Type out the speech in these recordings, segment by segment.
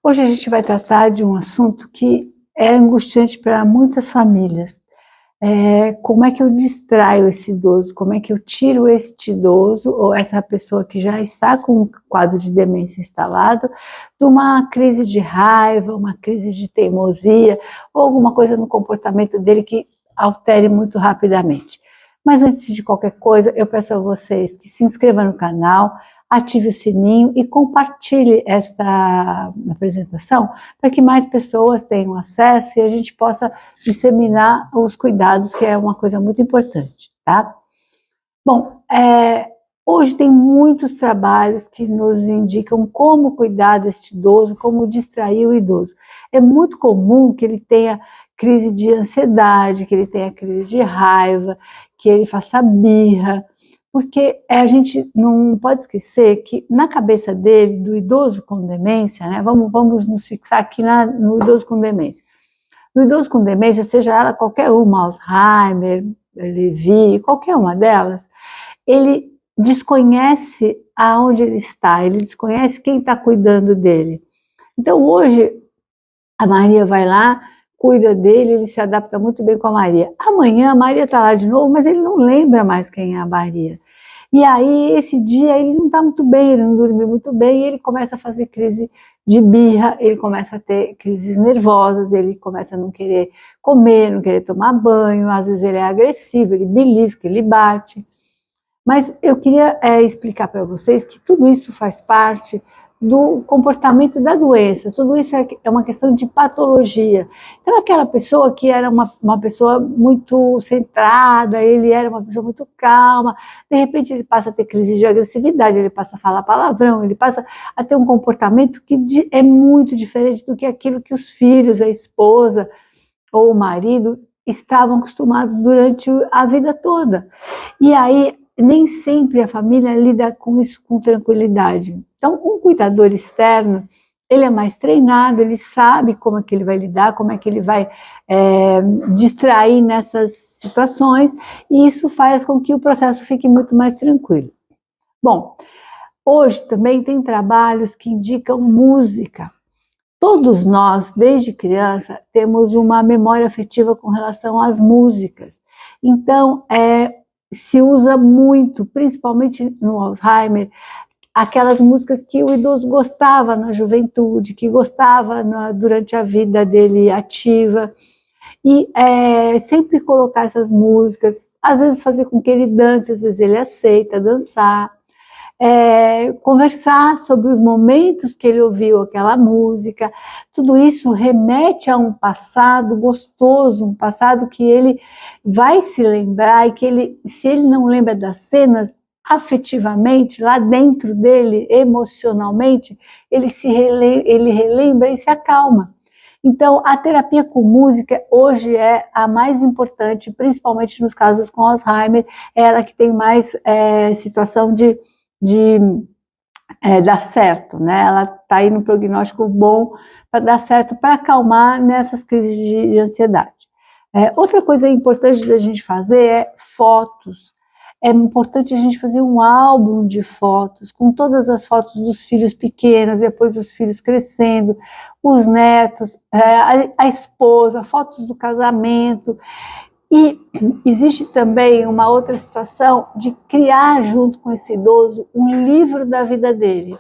Hoje a gente vai tratar de um assunto que é angustiante para muitas famílias. Como é que eu distraio esse idoso? Como é que eu tiro este idoso ou essa pessoa que já está com um quadro de demência instalado de uma crise de raiva, uma crise de teimosia ou alguma coisa no comportamento dele que altere muito rapidamente. Mas antes de qualquer coisa, eu peço a vocês que se inscrevam no canal, ative o sininho e compartilhe esta apresentação para que mais pessoas tenham acesso e a gente possa disseminar os cuidados, que é uma coisa muito importante, tá? Bom, hoje tem muitos trabalhos que nos indicam como cuidar deste idoso, como distrair o idoso. É muito comum que ele tenha crise de ansiedade, que ele tenha crise de raiva, que ele faça birra, porque a gente não pode esquecer que na cabeça dele, do idoso com demência, né, vamos nos fixar aqui no idoso com demência. No idoso com demência, seja ela qualquer uma, Alzheimer, Lewy, qualquer uma delas, ele desconhece aonde ele está, ele desconhece quem está cuidando dele. Então hoje a Maria vai lá, cuida dele, ele se adapta muito bem com a Maria. Amanhã a Maria está lá de novo, mas ele não lembra mais quem é a Maria. E aí esse dia ele não está muito bem, ele não dorme muito bem, e ele começa a fazer crise de birra, ele começa a ter crises nervosas, ele começa a não querer comer, não querer tomar banho, às vezes ele é agressivo, ele belisca, ele bate. Mas eu queria explicar para vocês que tudo isso faz parte do comportamento da doença, tudo isso é uma questão de patologia. Então aquela pessoa que era uma pessoa muito centrada, ele era uma pessoa muito calma, de repente ele passa a ter crise de agressividade, ele passa a falar palavrão, ele passa a ter um comportamento que é muito diferente do que aquilo que os filhos, a esposa ou o marido estavam acostumados durante a vida toda. E aí nem sempre a família lida com isso com tranquilidade. Então, um cuidador externo, ele é mais treinado, ele sabe como é que ele vai lidar, como é que ele vai distrair nessas situações, e isso faz com que o processo fique muito mais tranquilo. Bom, hoje também tem trabalhos que indicam música. Todos nós, desde criança, temos uma memória afetiva com relação às músicas. Então, se usa muito, principalmente no Alzheimer, aquelas músicas que o idoso gostava na juventude, que gostava durante a vida dele ativa, e sempre colocar essas músicas, às vezes fazer com que ele dance, às vezes ele aceita dançar, conversar sobre os momentos que ele ouviu aquela música. Tudo isso remete a um passado gostoso, um passado que ele vai se lembrar e que se ele não lembra das cenas, afetivamente, lá dentro dele, emocionalmente, ele relembra e se acalma. Então, a terapia com música hoje é a mais importante, principalmente nos casos com Alzheimer, é ela que tem mais situação de dar certo, né? Ela está aí no prognóstico bom para dar certo, para acalmar nessas crises de ansiedade. Outra coisa importante da gente fazer é fotos. É importante a gente fazer um álbum de fotos, com todas as fotos dos filhos pequenos, depois dos filhos crescendo, os netos, a esposa, fotos do casamento. E existe também uma outra situação de criar junto com esse idoso um livro da vida dele.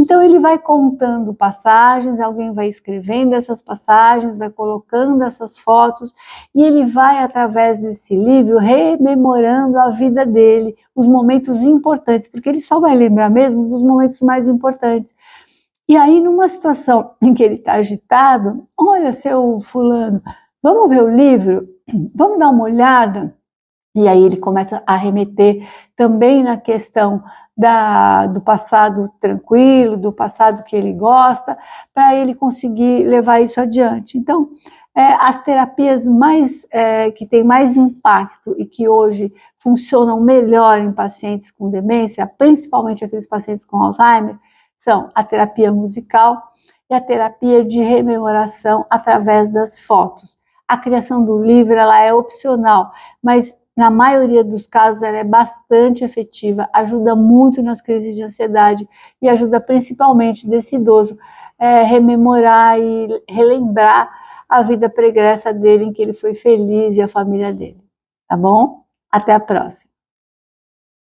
Então ele vai contando passagens, alguém vai escrevendo essas passagens, vai colocando essas fotos e ele vai através desse livro rememorando a vida dele, os momentos importantes, porque ele só vai lembrar mesmo dos momentos mais importantes. E aí numa situação em que ele está agitado, olha, seu fulano, vamos ver o livro? Vamos dar uma olhada? E aí ele começa a remeter também na questão do passado tranquilo, do passado que ele gosta, para ele conseguir levar isso adiante. Então, as terapias que têm mais impacto e que hoje funcionam melhor em pacientes com demência, principalmente aqueles pacientes com Alzheimer, são a terapia musical e a terapia de rememoração através das fotos. A criação do livro ela é opcional, mas Na maioria dos casos, ela é bastante efetiva, ajuda muito nas crises de ansiedade e ajuda principalmente desse idoso rememorar e relembrar a vida pregressa dele, em que ele foi feliz, e a família dele. Tá bom? Até a próxima.